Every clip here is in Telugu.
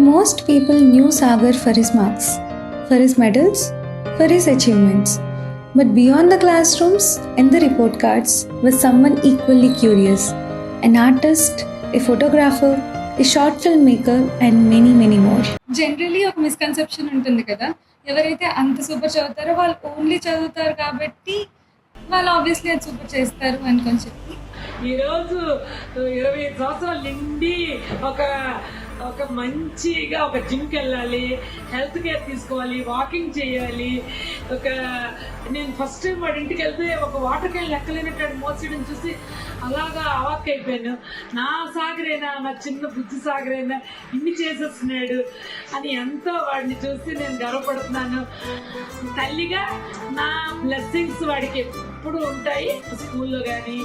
Most people knew Sagar for his marks, for his medals, for his achievements. But beyond the classrooms and the report cards was someone equally curious, an artist, a photographer, a short filmmaker, and many, many more. Generally ఒక మిస్కన్సెప్షన్ ఉంటుంది కదా, ఎవరైతే అంత సూపర్ చదువుతారో వాళ్ళు ఓన్లీ చదువుతారు కాబట్టి వాళ్ళు ఆబ్వియస్లీ అది సూపర్ చేస్తారు అనుకొని చెప్పి ఈరోజు 25 సంవత్సరాలు నిండి ఒక ఒక మంచిగా ఒక జిమ్కి వెళ్ళాలి, హెల్త్ కేర్ తీసుకోవాలి, వాకింగ్ చేయాలి. నేను ఫస్ట్ టైం వాడి ఇంటికి వెళ్తే ఒక వాటర్ క్యాన్ లెక్కలేనట్టు మోసేయడం చూసి అలాగా అవాక్ అయిపోయాను. నా సాగరైనా, నా చిన్న బుద్ధి సాగరైనా ఇన్ని చేసేస్తున్నాడు అని ఎంతో వాడిని చూసి నేను గర్వపడుతున్నాను. తల్లిగా నా బ్లెస్సింగ్స్ వాడికి ఎప్పుడు ఉంటాయి. స్కూల్లో కానీ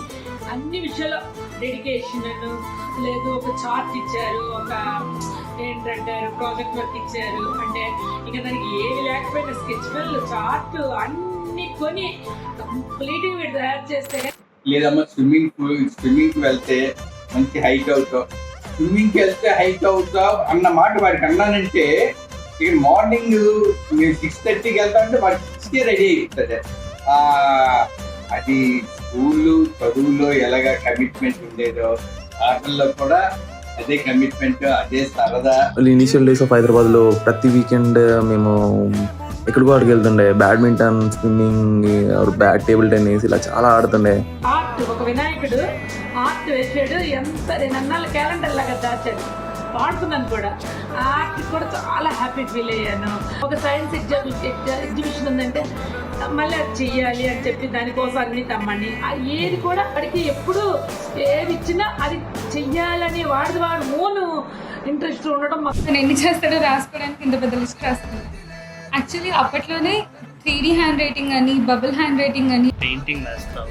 అన్ని విషయాల్లో డెడికేషన్ లేదు, ఒక చార్ట్ ఇచ్చారు, ఒక ఏంటంటే ప్రాజెక్ట్ వర్క్ ఇచ్చారు, అంటే ఇక దానికి ఏమి లేకపోయినా స్కెచ్ పెన్, చార్ట్ అన్ని కొని కంప్లీట్గా వీడు తయారు చేస్తే. లేదమ్మా స్విమ్మింగ్కి వెళ్తే మంచి హైట్ అవుతావు, స్విమ్మింగ్కి వెళ్తే హైట్ అవుతావు అన్న మాట వాడికి అన్నానంటే ఇక మార్నింగ్ మీరు 6:30కి వెళ్తామంటే వాడు 6కి రెడీ అయిపోతుంది. అది స్కూల్లో చదువులో ఎలాగా కమిట్మెంట్ ఉండేదో ఆటల్లో కూడా అదే కమిట్మెంట్, అదే సరదా. ఇనిషియల్ డేస్ ఆఫ్ హైదరాబాద్లో ప్రతి వీకెండ్ మేము ఎక్కడికో అక్కడికి వెళ్తుండే. బ్యాడ్మింటన్, స్విమ్మింగ్, టేబుల్ టెన్నిస్ ఇలా చాలా ఆడుతుండే. ఆర్ట్ ఒక వినాయకుడు ఆర్ట్ వేసాడు, ఎంత నేను అన్నాళ్ళు క్యాలెండర్ లాగా దాచాడు, వాడుతున్నాను కూడా. ఆ ఆర్ట్ కూడా చాలా హ్యాపీ ఫీల్ అయ్యాను. ఒక సైన్స్ ఎగ్జిబిషన్ ఉందంటే మళ్ళీ అది చెయ్యాలి అని చెప్పి దానికోసం అన్ని తమ్మని ఏది కూడా వాడికి ఎప్పుడు ఏది ఇచ్చినా అది చెయ్యాలని వాడు మూను ఇంట్రెస్ట్ ఉండడం. తను ఎన్ని చేస్తాడో రాసుకోవడానికి ఇంత పెద్ద లిస్ట్ రాస్తాడు. యాక్చువల్లీ అప్పట్లోనే 3D హ్యాండ్ రైటింగ్ అని, బబుల్ హ్యాండ్ రైటింగ్ అని. పెయింటింగ్ వేస్తావు,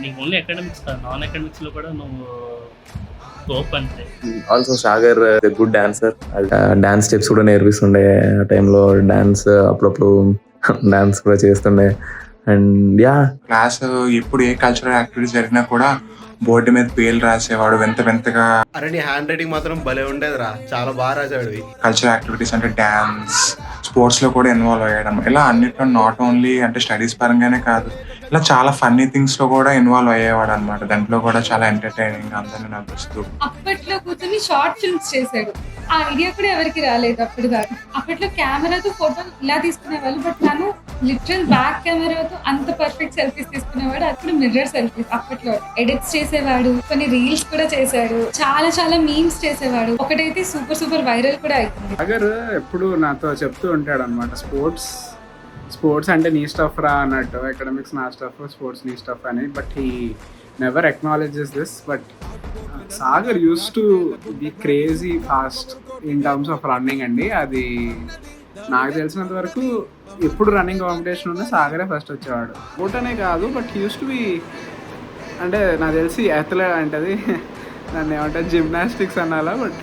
నీకు ఓన్లీ అకాడమిక్స్ కాదు, నాన్ అకాడమిక్స్లో కూడా నువ్వు గోప్ అంతే. Also Sagar good dancer, dance steps కూడా నేర్పిస్తుండే. ఆ టైంలో డాన్స్ అప్పుడప్పుడు డాన్స్ కూడా చేస్తుండే. అండ్ క్లాస్ ఎప్పుడు ఏ కల్చరల్ యాక్టివిటీస్ జరిగినా కూడా బోర్డు మీద పేర్లు రాసేవాడు వింతగా. అరే నీ హ్యాండ్ రైటింగ్ మాత్రం భలే ఉండేదిరా, చాలా బాగా రాసాడు. కల్చరల్ యాక్టివిటీస్ అంటే డాన్స్, స్పోర్ట్స్ లో కూడా ఇన్వాల్వ్ అయ్యడం, ఇలా అన్నిట్లో నాట్ ఓన్లీ అంటే స్టడీస్ పరంగానే కాదు, ఇలా చాలా ఫన్నీ థింగ్స్ లో కూడా ఇన్వాల్వ్ అయ్యేవాడు అనమాట. దాంట్లో కూడా చాలా ఎంటర్టైనింగ్, అందరినీ నవ్విస్తూ. అప్పట్లో కూర్చొని షార్ట్ ఫిల్మ్స్ చేశాడు. ఆ ఐడియా కూడా ఎవరికి రాలేదు అప్పుడు దాకా. అప్పట్లో కెమెరాతో ఫోటోలు ఇలా తీసుకునేవాళ్ళు, బట్ తను లిటరల్ బ్యాక్ కెమెరాతో అంత పర్ఫెక్ట్ సెల్ఫీస్ తీసుకునేవాడు. అప్పుడు మిర్రర్ సెల్ఫీస్. అప్పట్లో ఎడిట్స్ చేసేవాడు, కొన్ని రీల్స్ కూడా చేశాడు, చాలా మీమ్స్ చేసేవాడు. ఒకటైతే సూపర్ వైరల్ కూడా అవుతుంది. సాగర్ ఎప్పుడు నాతో చెప్తూ ఉంటాడు అనమాట, స్పోర్ట్స్ అంటే నీ స్టఫ్ రా అన్నట్టు, ఎకడమిక్స్ నా స్టఫ్, స్పోర్ట్స్ నీ స్టఫ్ అని. But he never acknowledges this. But Sagar used to be crazy fast in terms of running అండి. అది నాకు తెలిసినంత వరకు ఎప్పుడు రన్నింగ్ కాంపిటీషన్ ఉన్నా సాగరే ఫస్ట్ వచ్చేవాడు. ఓటనే కాదు, బట్ యూస్ టు బి, అంటే నాకు తెలిసి అథ్లెట్ అంటది, దాన్ని ఏమంటారు జిమ్నాస్టిక్స్ అనాలా, బట్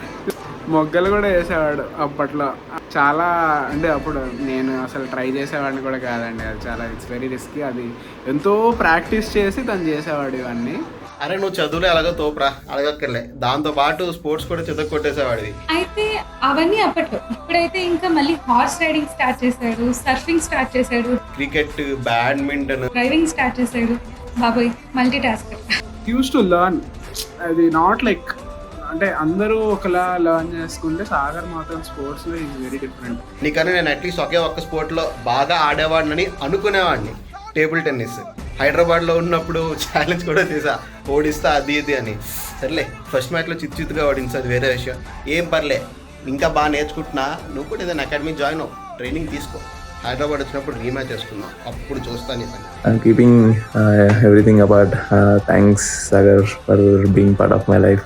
మొగ్గలు కూడా వేసేవాడు అప్పట్లో. చాలా అంటే అప్పుడు నేను అసలు ట్రై చేసేవాడిని కూడా కాదండి, అది చాలా ఇట్స్ వెరీ రిస్కీ. అది ఎంతో ప్రాక్టీస్ చేసి తను చేసేవాడు ఇవన్నీ. అరే నువ్వు చదువులే అలాగో తోపురా, అడగక్కర్లే, దాంతో పాటు స్పోర్ట్స్ కూడా చెత్త కొట్టేసేవాడివి. అయితే అవన్నీ అప్పట్లో. ఇప్పుడైతే ఇంకా మళ్ళీ హార్స్ రైడింగ్ స్టార్ట్ చేశాడు, సర్ఫింగ్ స్టార్ట్ చేశాడు, క్రికెట్, బ్యాడ్మింటన్, డ్రైవింగ్ స్టార్ట్ చేశాడు. బాబోయ్ multi tasker. Use to learn. అది నాట్ లైక్ అంటే అందరూ ఒకలా లర్న్ చేసుకుంటే, సాగర్ మాత్రం స్పోర్ట్స్లో ఈజ్ వెరీ డిఫరెంట్. నీకని నేను అట్లీస్ట్ ఒక్క స్పోర్ట్లో బాగా ఆడేవాడిని అనుకునేవాడిని. టేబుల్ టెన్నిస్ హైదరాబాద్లో ఉన్నప్పుడు ఛాలెంజ్ కూడా చేసా, ఓడిస్తా అది ఇది అని. సర్లే ఫస్ట్ మ్యాచ్లో చిత్తుగా ఓడించు, అది వేరే విషయం. ఏం పర్లే, ఇంకా బాగా నేర్చుకుంటున్నా. నువ్వు కూడా ఏదైనా అకాడమీ జాయిన్ అవ్వు, ట్రైనింగ్ తీసుకో. హైదరాబాద్ వచ్చినప్పుడు రీమ్యాచ్ చేసుకుందాం, అప్పుడు చూస్తాను. I'm keeping everything apart. Thanks Sagar for being part of my life.